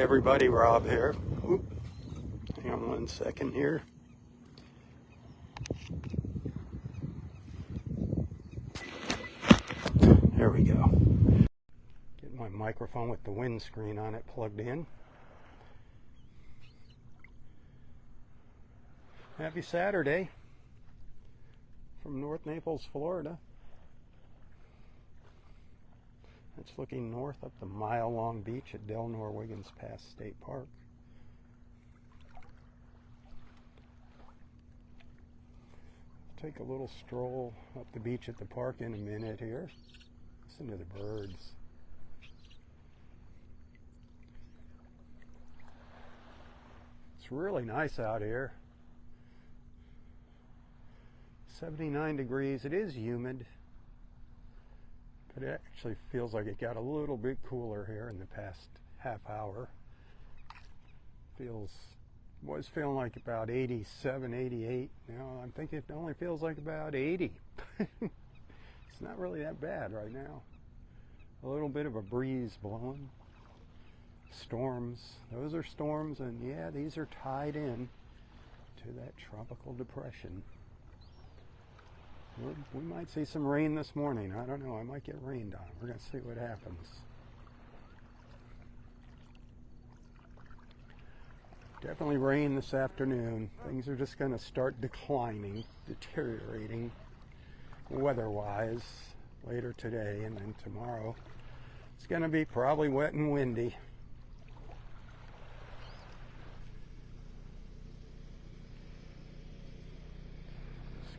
everybody, Rob here. Oop. Hang on 1 second here. There we go. Get my microphone with the windscreen on it plugged in. Happy Saturday from North Naples, Florida. It's looking north up the mile-long beach at Del Norwiggins Pass State Park. Take a little stroll up the beach at the park in a minute here. Listen to the birds. It's really nice out here. 79 degrees. It is humid, but it actually feels like it got a little bit cooler here in the past half hour. Was feeling like about 87, 88. Now I'm thinking it only feels like about 80. It's not really that bad right now. A little bit of a breeze blowing. Storms. Those are storms, and yeah, these are tied in to that tropical depression. We might see some rain this morning. I don't know. I might get rained on. We're going to see what happens. Definitely rain this afternoon. Things are just going to start declining, deteriorating weather-wise later today, and then tomorrow it's going to be probably wet and windy.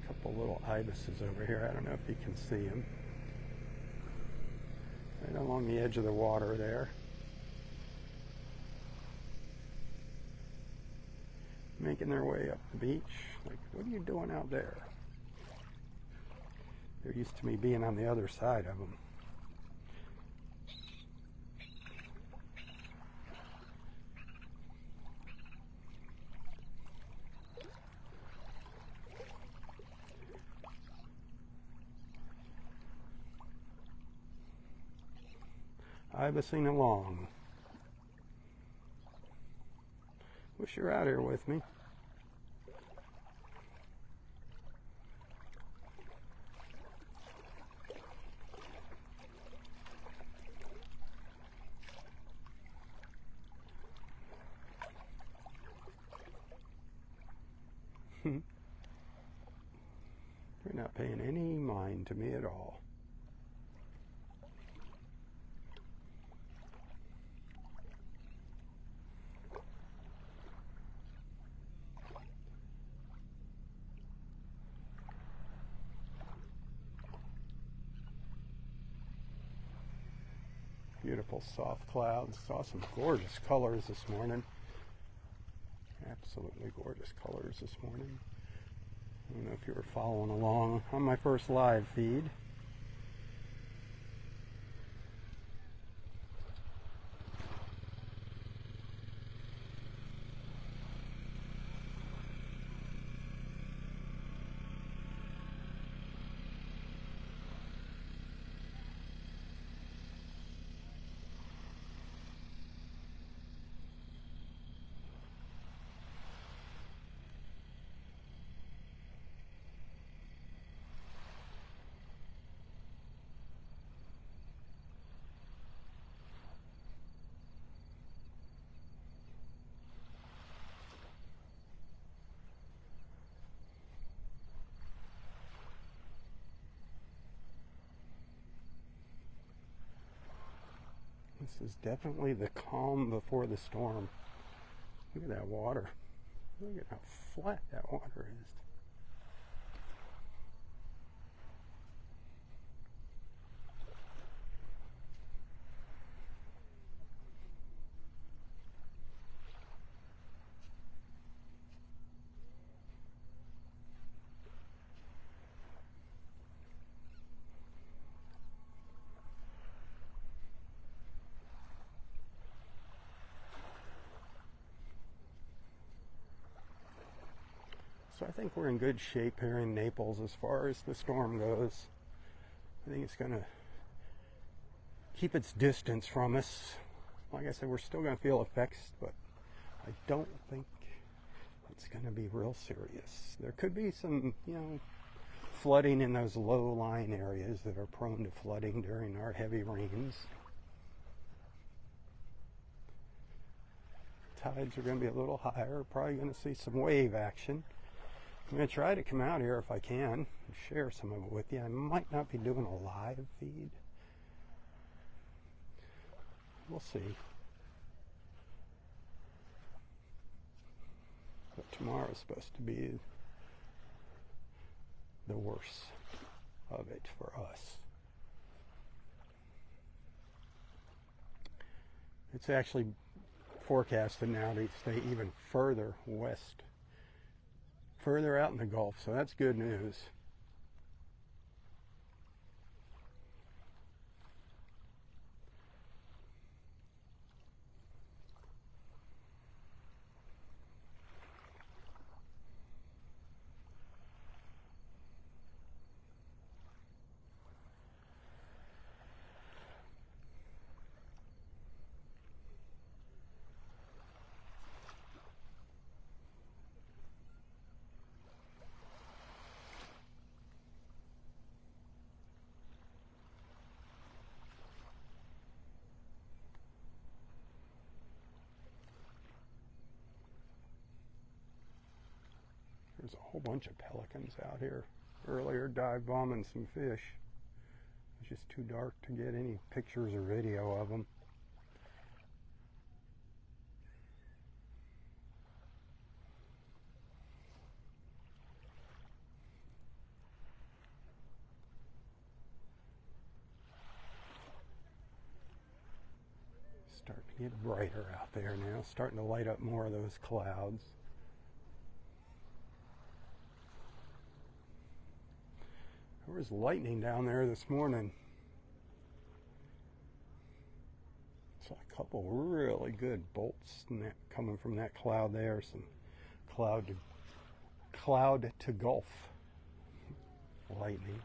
Couple little ibises over here. I don't know if you can see them. Right along the edge of the water there. Making their way up the beach. Like, what are you doing out there? They're used to me being on the other side of them. Ibising along. Wish you're out here with me. They're not paying any mind to me at all. Beautiful soft clouds. Saw some gorgeous colors this morning. Absolutely gorgeous colors this morning. I don't know if you were following along on my first live feed. This is definitely the calm before the storm. Look at that water. Look at how flat that water is. So I think we're in good shape here in Naples as far as the storm goes. I think it's going to keep its distance from us like I said, we're still going to feel effects, but I don't think it's going to be real serious. There could be some, flooding in those low-lying areas that are prone to flooding during our heavy rains. Tides are going to be a little higher. Probably going to see some wave action. I'm going to try to come out here if I can and share some of it with you. I might not be doing a live feed. We'll see. But tomorrow's supposed to be the worst of it for us. It's actually forecasted now to stay even further west, further out in the Gulf, so that's good news. There's a whole bunch of pelicans out here earlier, dive bombing some fish. It's just too dark to get any pictures or video of them. Starting to get brighter out there now, starting to light up more of those clouds. There was lightning down there this morning. Saw a couple really good bolts coming from that cloud there. Some cloud to Gulf lightning.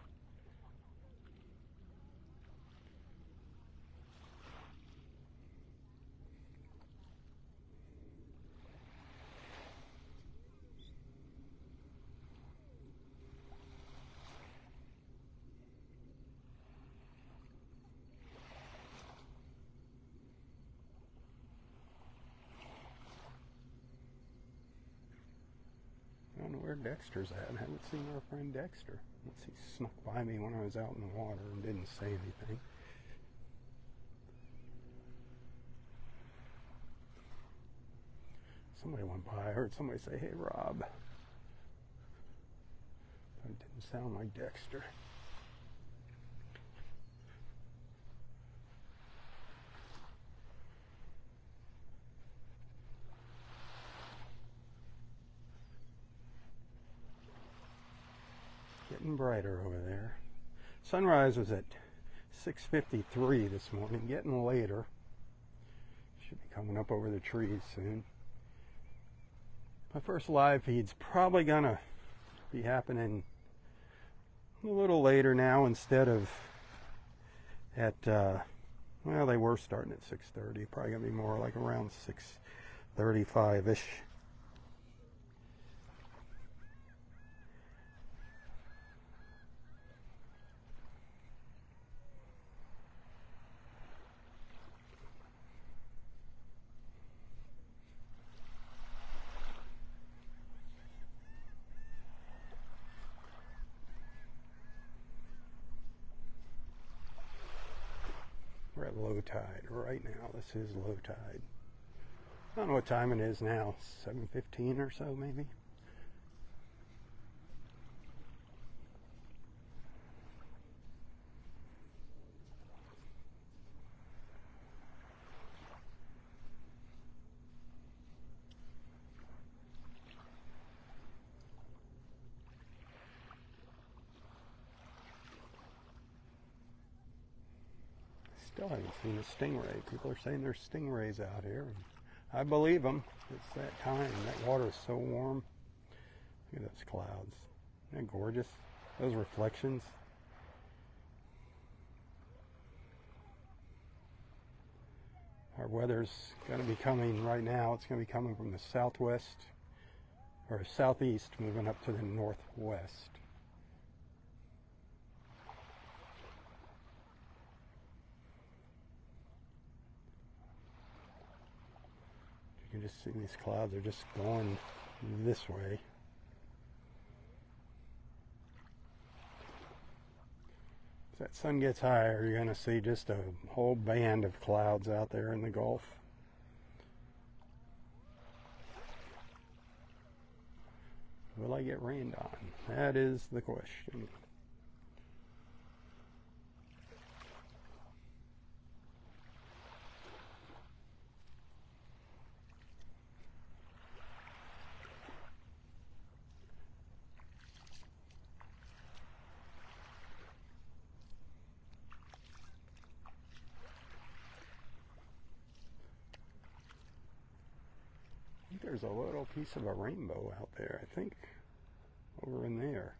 I don't know where Dexter's at. I haven't seen our friend Dexter. Unless he snuck by me when I was out in the water and didn't say anything. Somebody went by. I heard somebody say, "Hey, Rob." But it didn't sound like Dexter. Getting brighter over there. Sunrise was at 6:53 this morning, getting later. Should be coming up over the trees soon. My first live feed's probably gonna be happening a little later now instead of at, well, they were starting at 6:30. Probably gonna be more like around 6:35-ish. We're at low tide right now. This is low tide. I don't know what time it is now. 7:15 or so, maybe. Still haven't seen a stingray. People are saying there's stingrays out here. And I believe them. It's that time. That water is so warm. Look at those clouds. Isn't that gorgeous? Those reflections. Our weather's going to be coming right now. It's going to be coming from the southwest or southeast, moving up to the northwest. You can just see these clouds are just going this way. As that sun gets higher, you're going to see just a whole band of clouds out there in the Gulf. Will I get rained on? That is the question. There's a little piece of a rainbow out there, I think, over in there.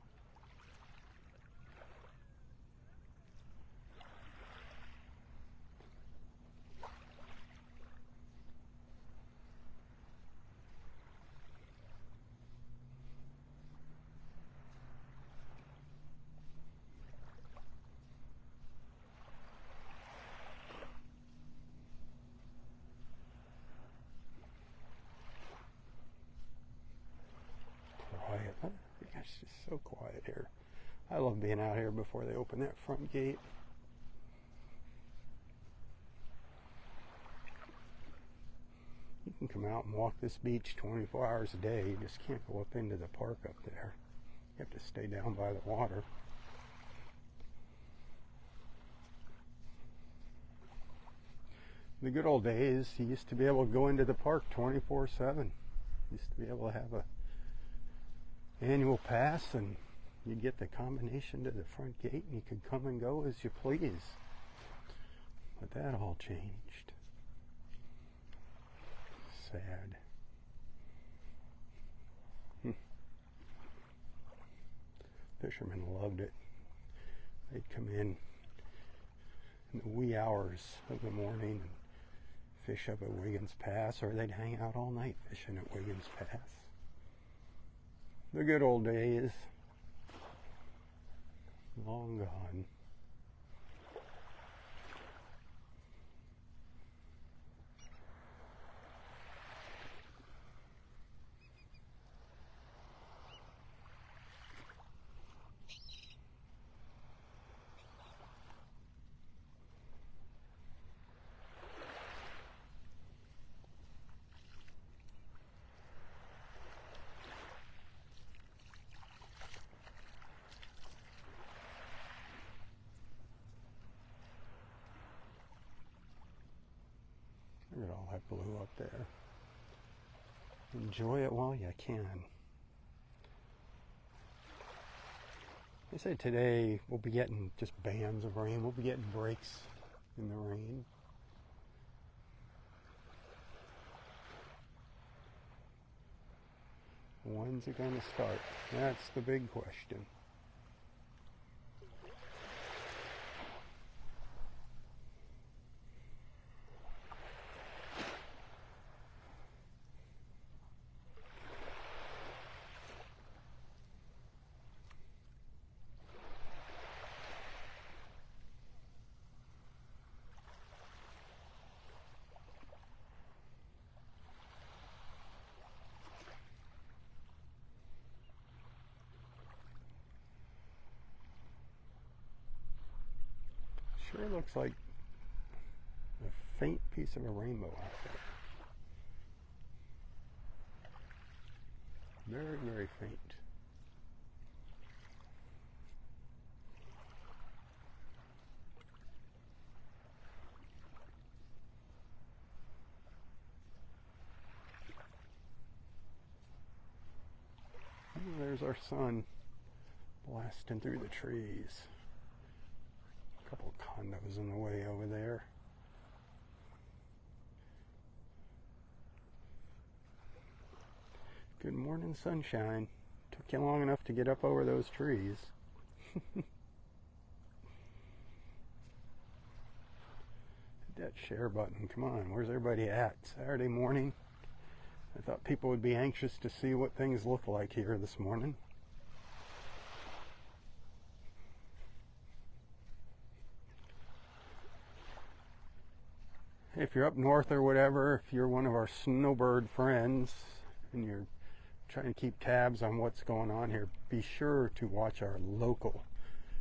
It's just so quiet here. I love being out here before they open that front gate. You can come out and walk this beach 24 hours a day. You just can't go up into the park up there. You have to stay down by the water. In the good old days, you used to be able to go into the park 24/7. You used to be able to have a annual pass and you get the combination to the front gate and you could come and go as you please. But that all changed. Sad. Fishermen loved it. They'd come in the wee hours of the morning and fish up at Wiggins Pass, or they'd hang out all night fishing at Wiggins Pass. The good old days, long gone. Look at all that blue up there. Enjoy it while you can. They say today we'll be getting just bands of rain. We'll be getting breaks in the rain. When's it going to start? That's the big question. Sure looks like a faint piece of a rainbow out there. Very, very faint. Oh, there's our sun blasting through the trees. A couple of condos in the way over there. Good morning, sunshine. Took you long enough to get up over those trees. that share button. Come on, where's everybody at? Saturday morning. I thought people would be anxious to see what things look like here this morning. If you're up north or whatever, if you're one of our snowbird friends and you're trying to keep tabs on what's going on here, be sure to watch our local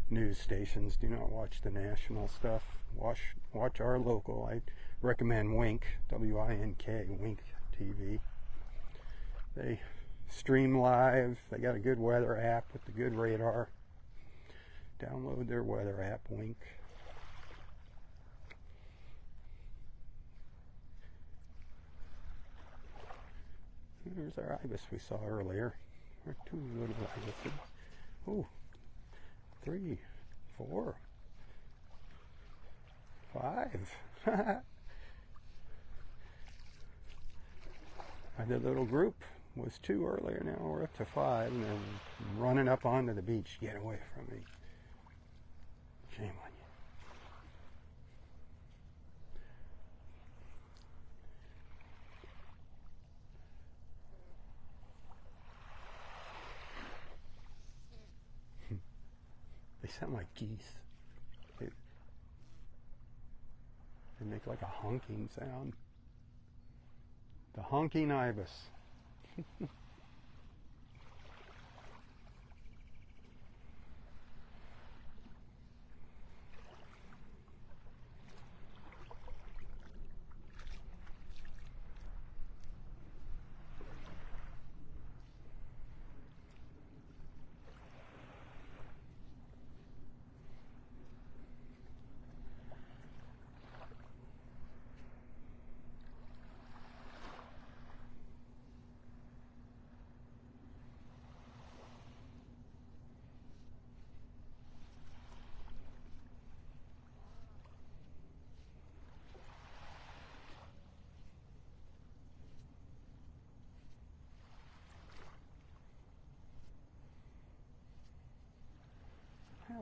news stations. Do not watch the national stuff. Watch our local. I recommend Wink, W-I-N-K, Wink TV. They stream live. They got a good weather app with the good radar. Download their weather app, Wink. There's our ibis we saw earlier. Our two little ibises. Oh, 3, 4, 5. The little group was 2 earlier. Now we're up to 5, and they're running up onto the beach. Get away from me. Shame on you. They sound like geese. They make like a honking sound. The honking ibis.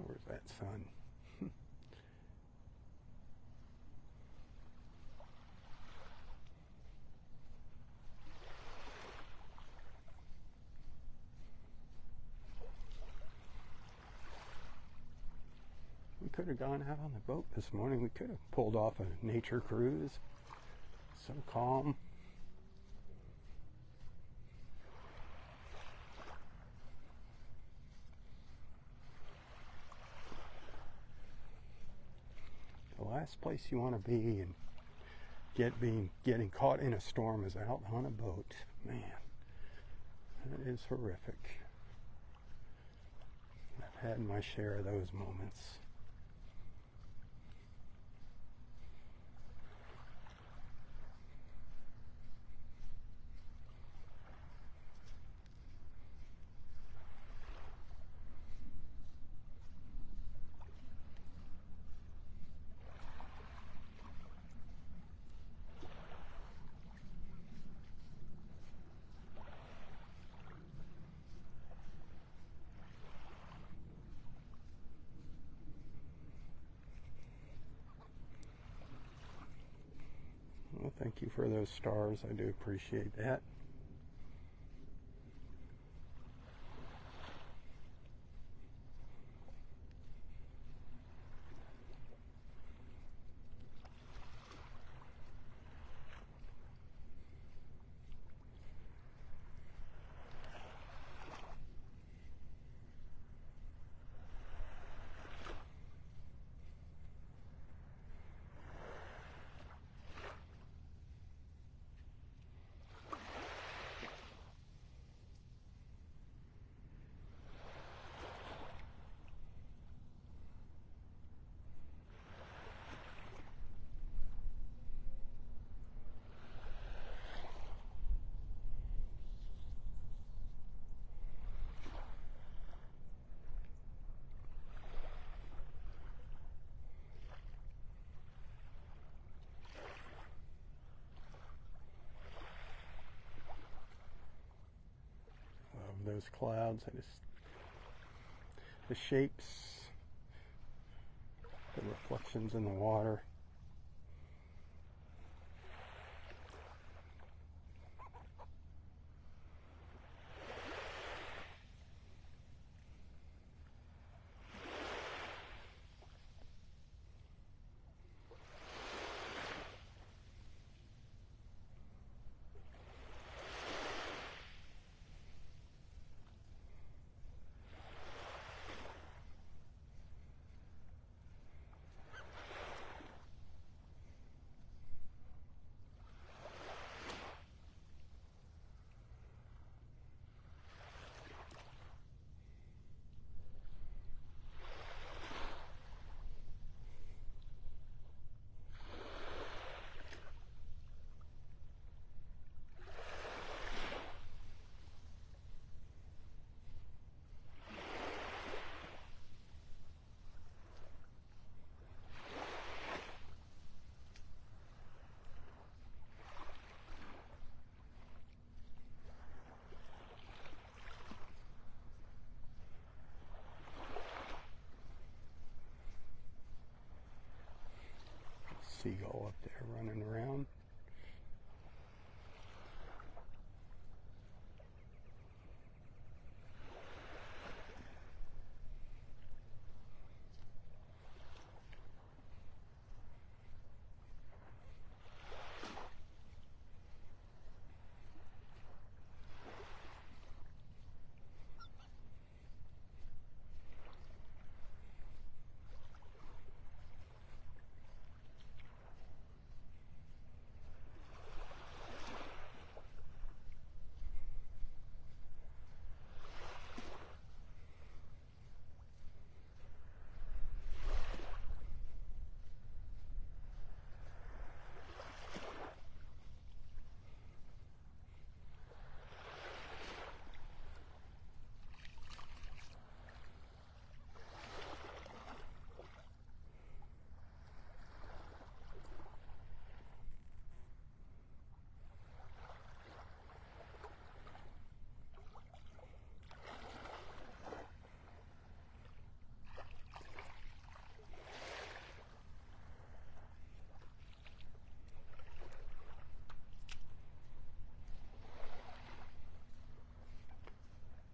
Where's that sun? We could have gone out on the boat this morning. We could have pulled off a nature cruise. So calm. The last place you want to be and getting caught in a storm is out on a boat. Man, that is horrific. I've had my share of those moments. Well, thank you for those stars. I do appreciate that. Those clouds, the shapes, the reflections in the water. seagull up there running around.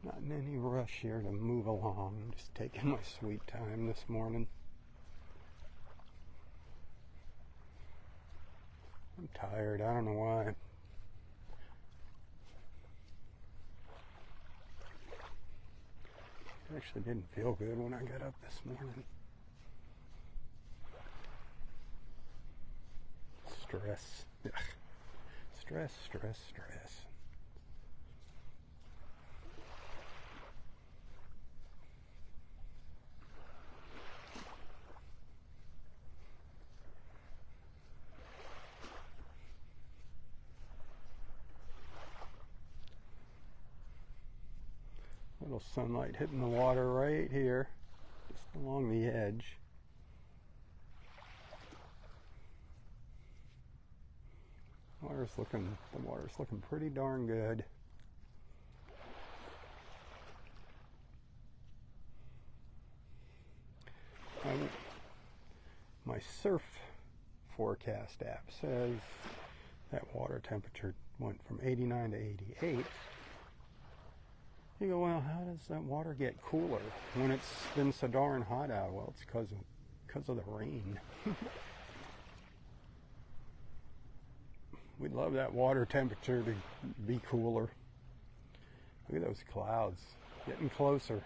Not in any rush here to move along. Just taking my sweet time this morning. I'm tired. I don't know why. It actually didn't feel good when I got up this morning. Stress. Ugh. Stress, stress, stress. Little sunlight hitting the water right here, just along the edge. The water's looking pretty darn good. My surf forecast app says that water temperature went from 89 to 88. You go, well, how does that water get cooler when it's been so darn hot out? Well, it's because of the rain. We'd love that water temperature to be cooler. Look at those clouds getting closer.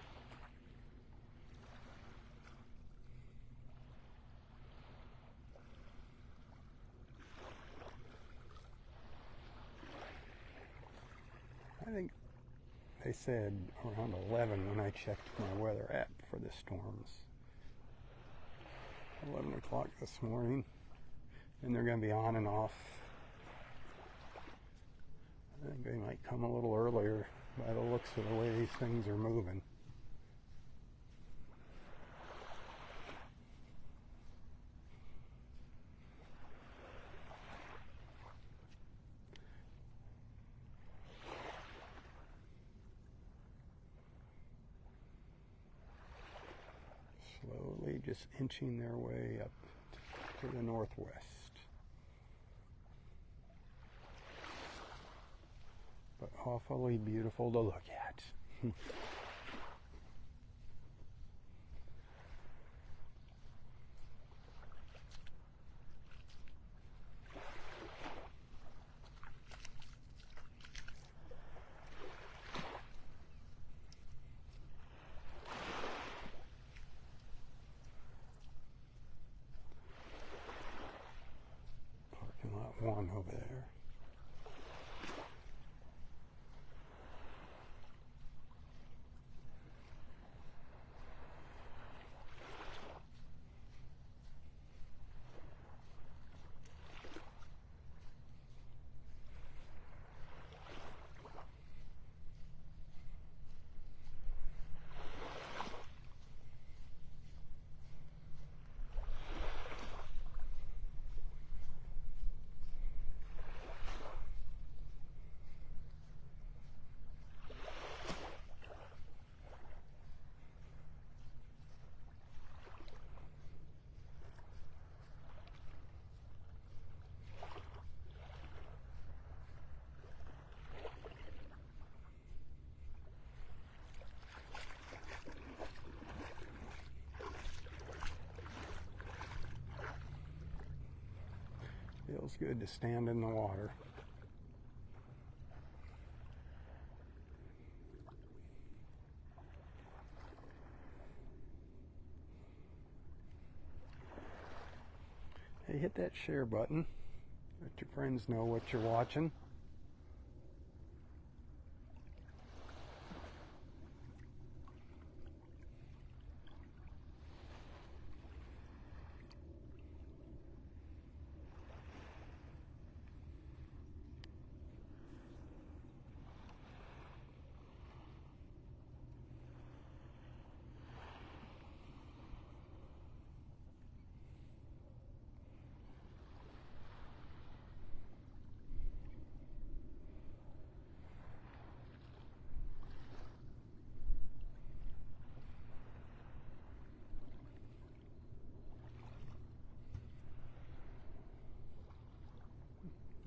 I think they said around 11 when I checked my weather app for the storms. 11 o'clock this morning. And they're going to be on and off. I think they might come a little earlier by the looks of the way these things are moving. Slowly just inching their way up to the northwest. But awfully beautiful to look at. Parking lot 1 over there. Feels good to stand in the water. Hey, hit that share button. Let your friends know what you're watching.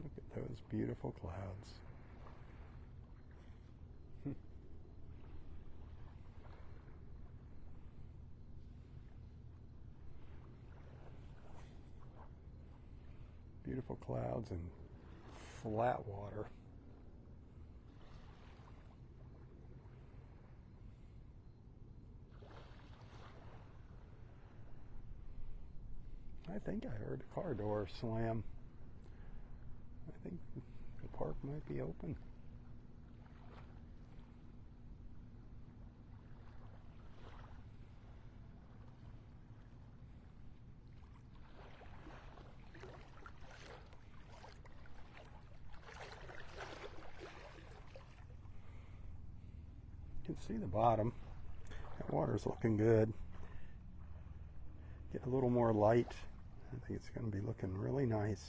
Look at those beautiful clouds. Beautiful clouds and flat water. I think I heard a car door slam. I think the park might be open. You can see the bottom. That water's looking good. Get a little more light. I think it's going to be looking really nice.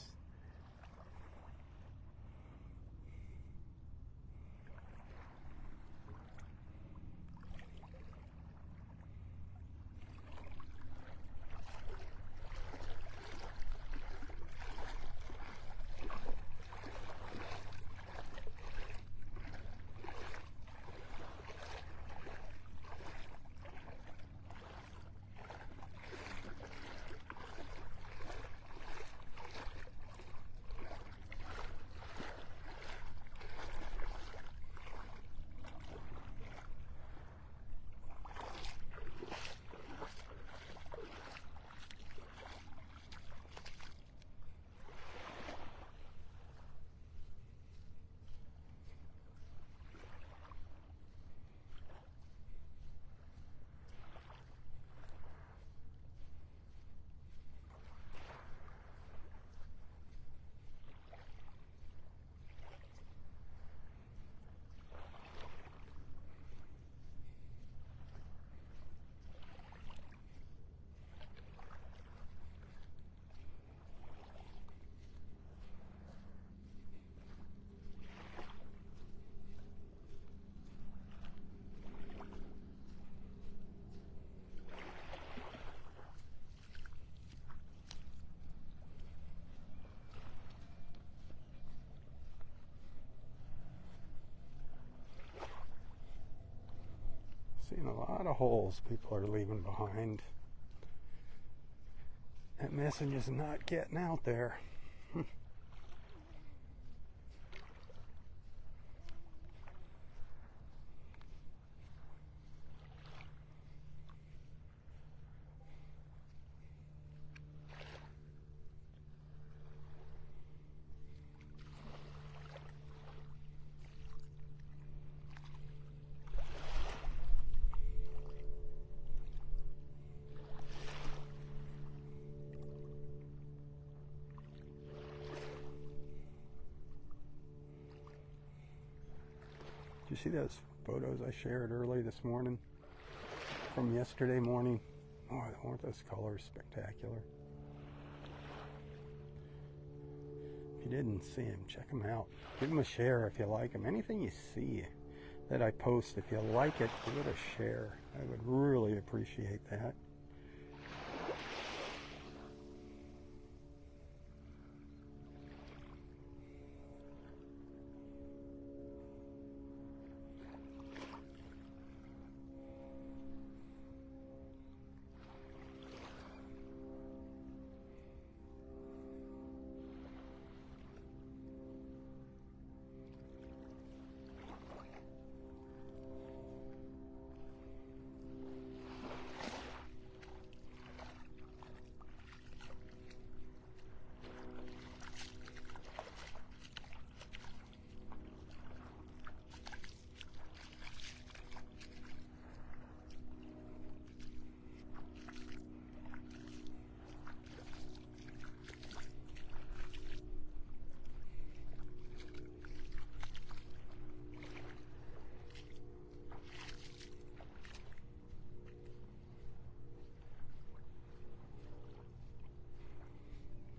Seeing a lot of holes people are leaving behind. That message is not getting out there. Did you see those photos I shared early this morning from yesterday morning? Oh, weren't those colors spectacular? If you didn't see them, check them out. Give them a share if you like them. Anything you see that I post, if you like it, give it a share. I would really appreciate that.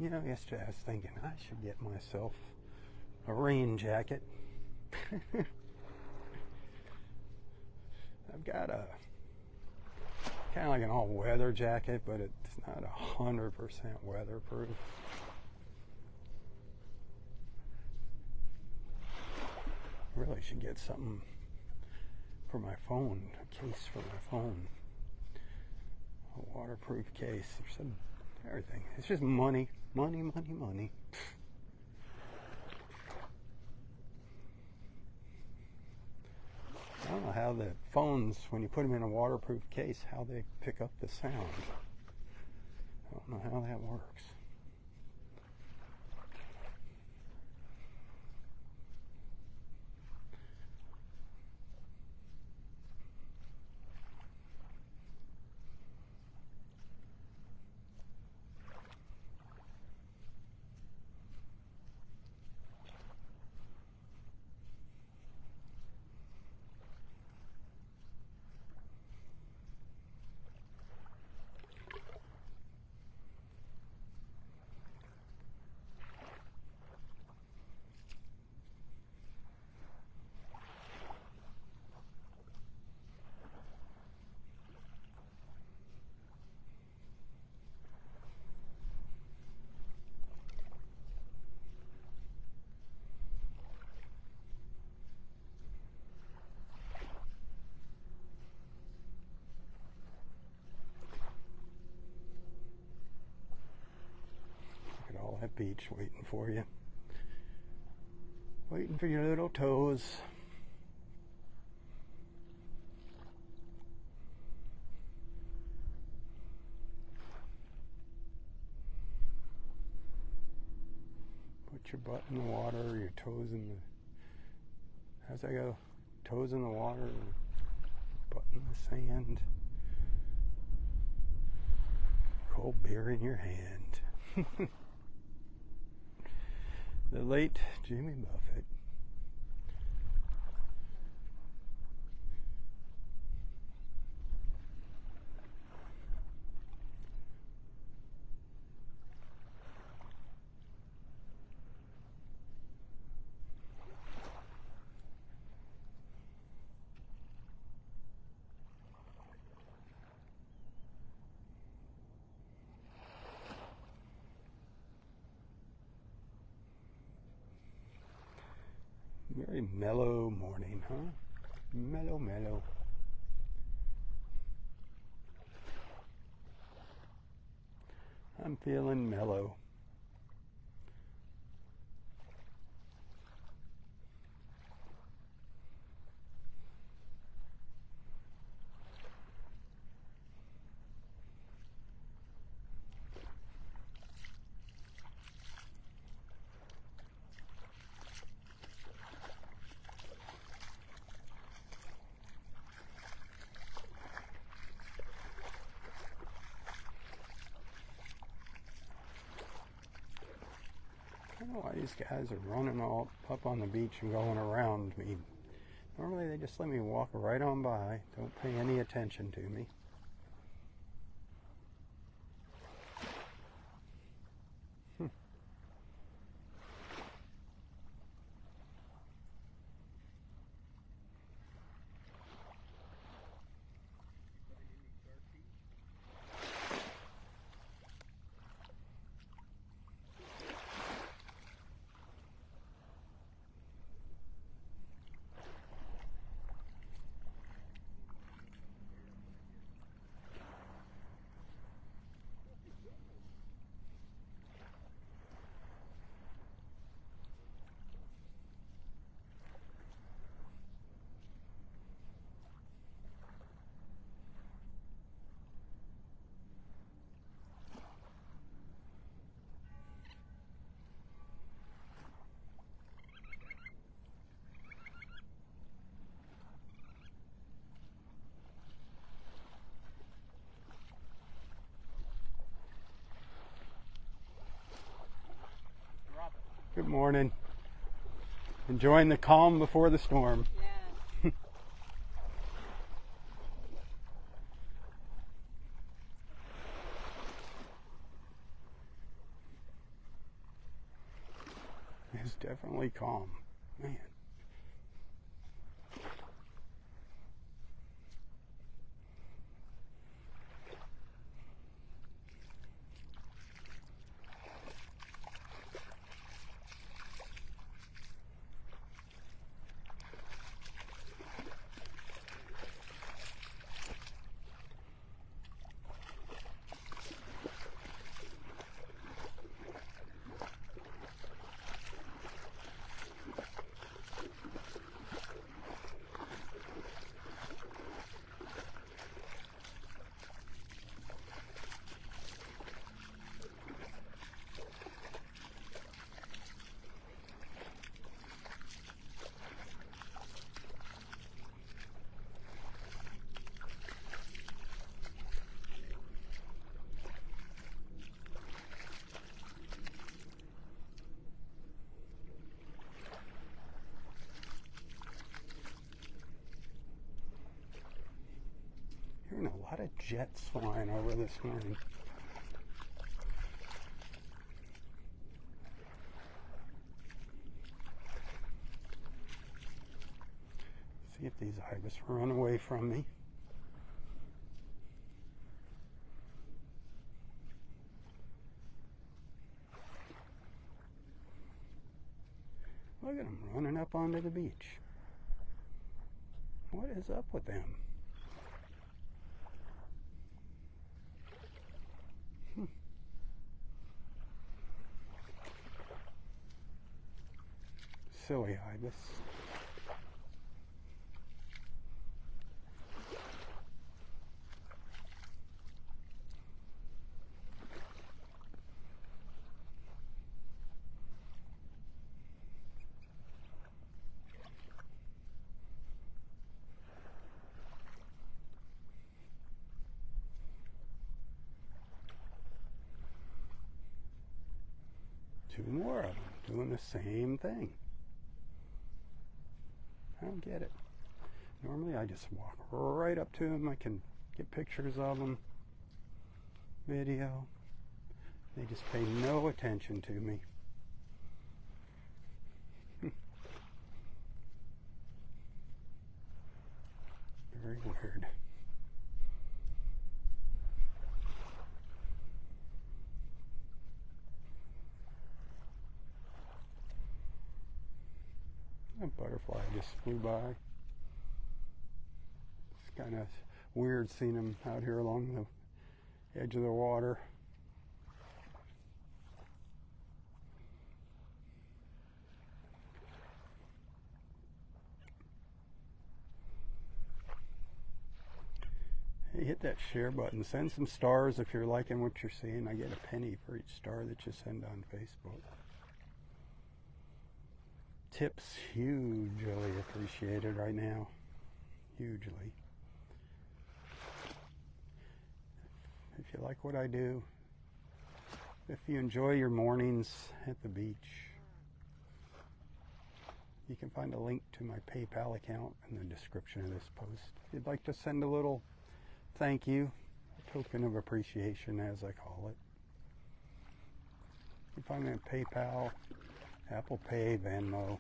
You know, yesterday I was thinking I should get myself a rain jacket. I've got a kind of like an all-weather jacket, but it's not 100% weatherproof. I really should get something for my phone, a case for my phone, a waterproof case. There's some everything. It's just money, money, money, money. I don't know how the phones, when you put them in a waterproof case, how they pick up the sound. I don't know how that works. That beach waiting for you. Waiting for your little toes. Put your butt in the water, your toes in the... How's that go? Toes in the water, butt in the sand. Cold beer in your hand. The late Jimmy Buffett. Very mellow morning, huh? Mellow, mellow. I'm feeling mellow. I don't know why these guys are running all up on the beach and going around me. Normally they just let me walk right on by, don't pay any attention to me. Good morning. Enjoying the calm before the storm. Yeah. definitely calm. Man. Hearing a lot of jets flying over this morning. See if these ibis run away from me. Look at them running up onto the beach. What is up with them? Silly ibis. Two more of them doing the same thing. I don't get it. Normally I just walk right up to them. I can get pictures of them, video. They just pay no attention to me. Very weird. A butterfly just flew by. It's kind of weird seeing them out here along the edge of the water. Hey, hit that share button. Send some stars if you're liking what you're seeing. I get a penny for each star that you send on Facebook. Tips hugely appreciated right now. Hugely. If you like what I do, if you enjoy your mornings at the beach, you can find a link to my PayPal account in the description of this post. If you'd like to send a little thank you, a token of appreciation as I call it, you can find me on PayPal, Apple Pay, Venmo.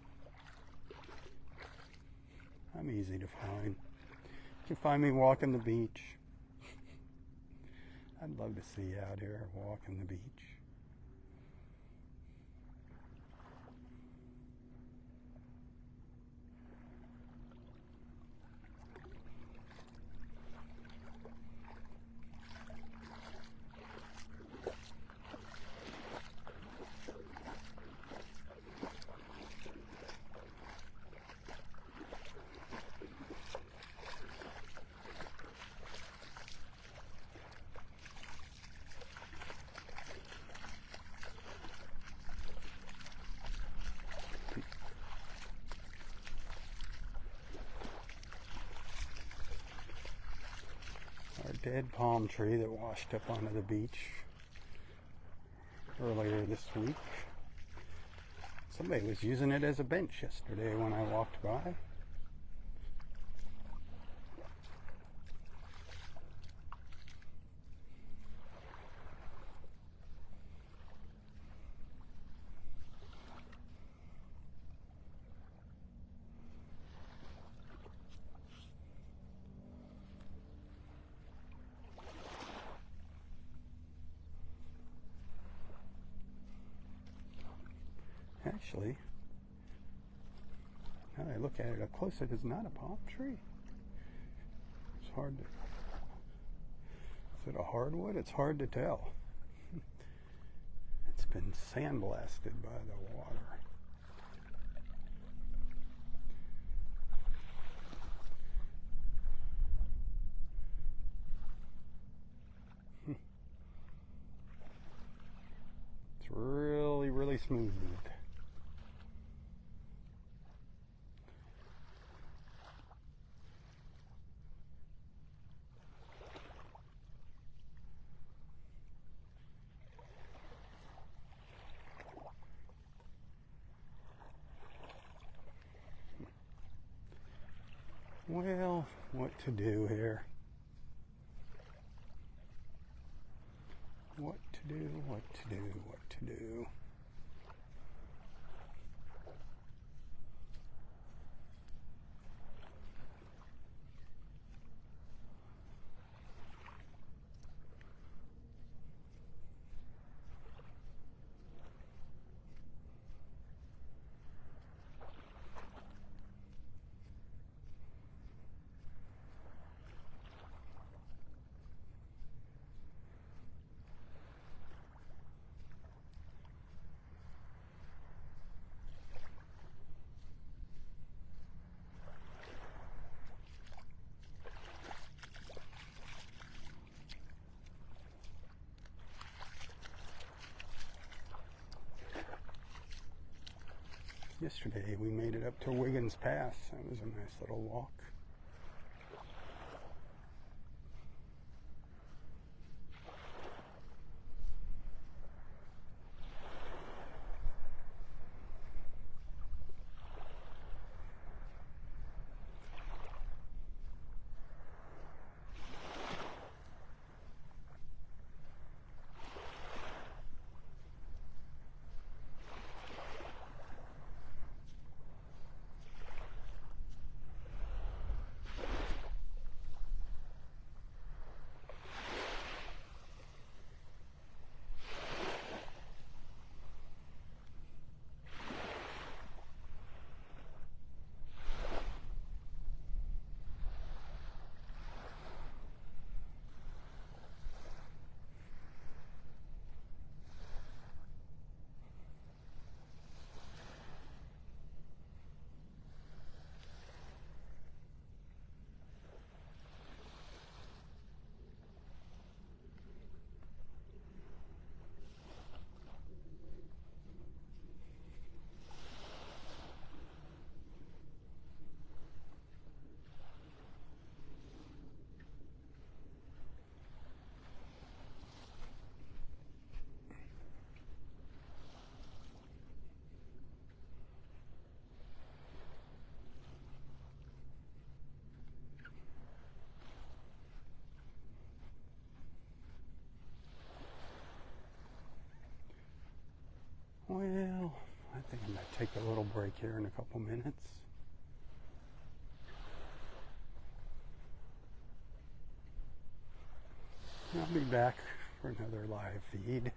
I'm easy to find. You can find me walking the beach. I'd love to see you out here walking the beach. Dead palm tree that washed up onto the beach earlier this week. Somebody was using it as a bench yesterday when I walked by. actually, now that I look at it up close, it is not a palm tree. It's hard to, is it a hardwood? It's hard to tell. It's been sandblasted by the water. It's really, really smooth. Well, what to do here? What to do, what to do, what to do. Yesterday we made it up to Wiggins Pass. That was a nice little walk. Well, I think I'm going to take a little break here in a couple minutes. I'll be back for another live feed.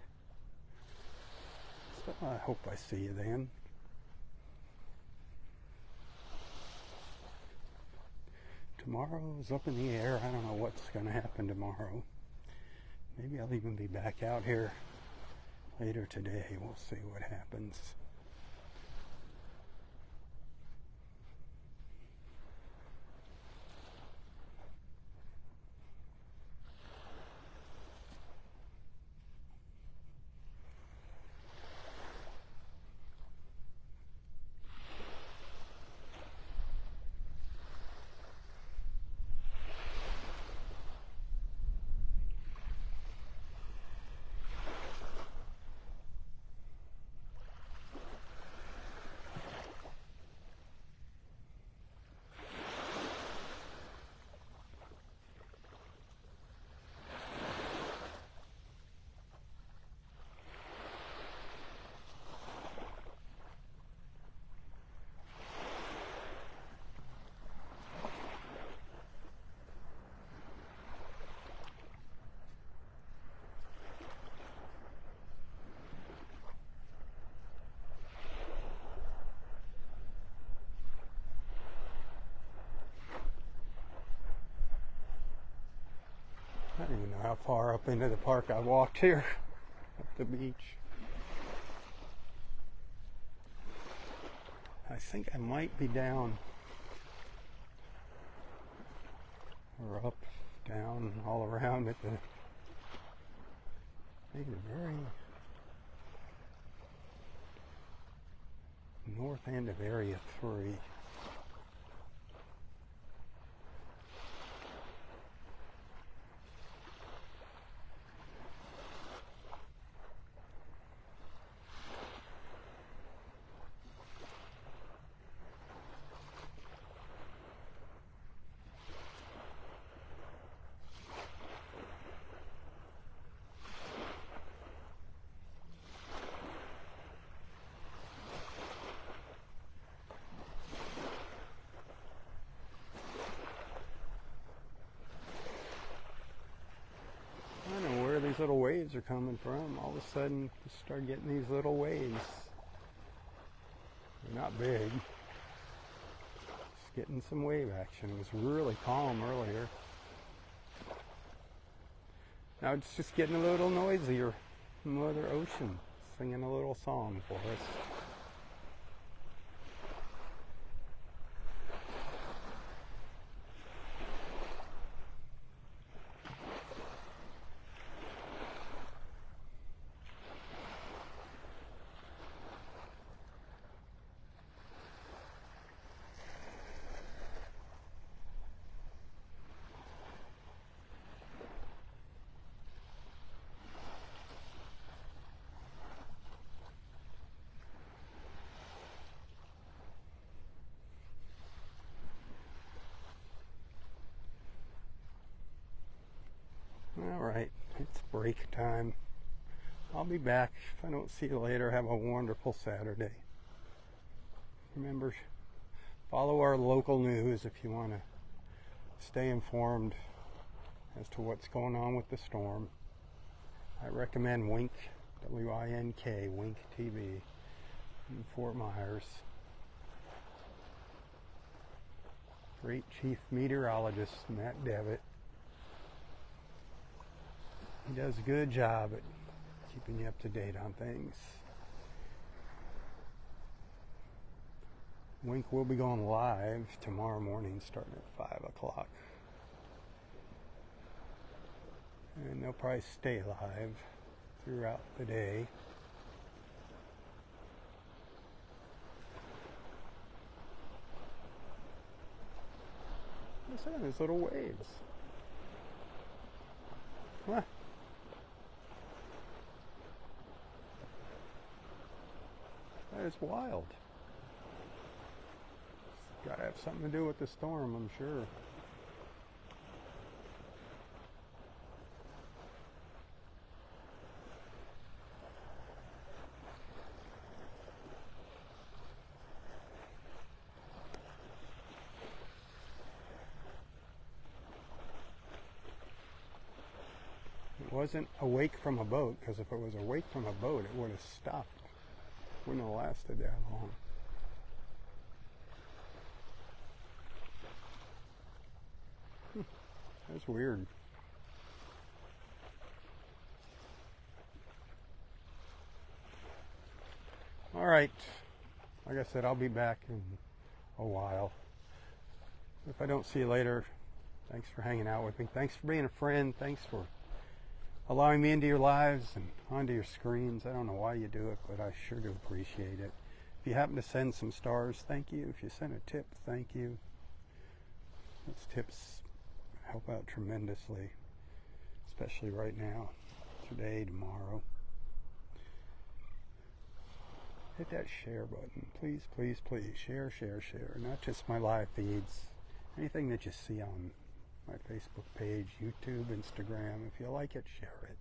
So I hope I see you then. Tomorrow's up in the air. I don't know what's going to happen tomorrow. Maybe I'll even be back out here later today. We'll see what happens. I don't even know how far up into the park I walked here, up the beach. I think I might be down, or up, down, all around at the, maybe the very north end of Area 3. These little waves are coming from. All of a sudden, you start getting these little waves. They're not big. Just getting some wave action. It was really calm earlier. Now it's just getting a little noisier. Mother Ocean singing a little song for us. Alright, it's break time. I'll be back. If I don't see you later, have a wonderful Saturday. Remember, follow our local news if you want to stay informed as to what's going on with the storm. I recommend Wink, W-I-N-K, Wink TV in Fort Myers. Great Chief Meteorologist Matt Devitt. He does a good job at keeping you up to date on things. Wink will be going live tomorrow morning starting at 5 o'clock. And they'll probably stay live throughout the day. Listen to those little waves. Huh. That is wild. It's got to have something to do with the storm, I'm sure. It wasn't a wake from a boat, because if it was a wake from a boat, it would have stopped. Wouldn't have lasted that long. That's weird. Alright. Like I said, I'll be back in a while. If I don't see you later, thanks for hanging out with me. Thanks for being a friend. Thanks for allowing me into your lives and onto your screens. I don't know why you do it, but I sure do appreciate it. If you happen to send some stars, thank you. If you send a tip, thank you. Those tips help out tremendously, especially right now, today, tomorrow. Hit that share button. Please, please, please. Share, share, share. Not just my live feeds. Anything that you see on my Facebook page, YouTube, Instagram. If you like it, share it.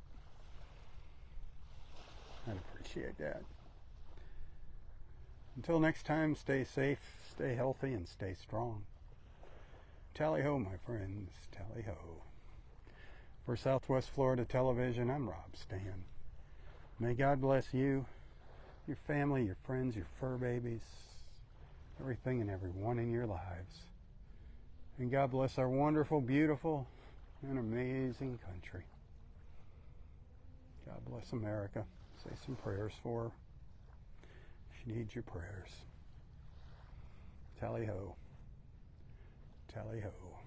I'd appreciate that. Until next time, stay safe, stay healthy, and stay strong. Tally-ho, my friends, tally-ho. For Southwest Florida Television, I'm Robb Stan. May God bless you, your family, your friends, your fur babies, everything and everyone in your lives. And God bless our wonderful, beautiful, An amazing country. God bless America. Say some prayers for her. She needs your prayers. Tally ho. Tally ho.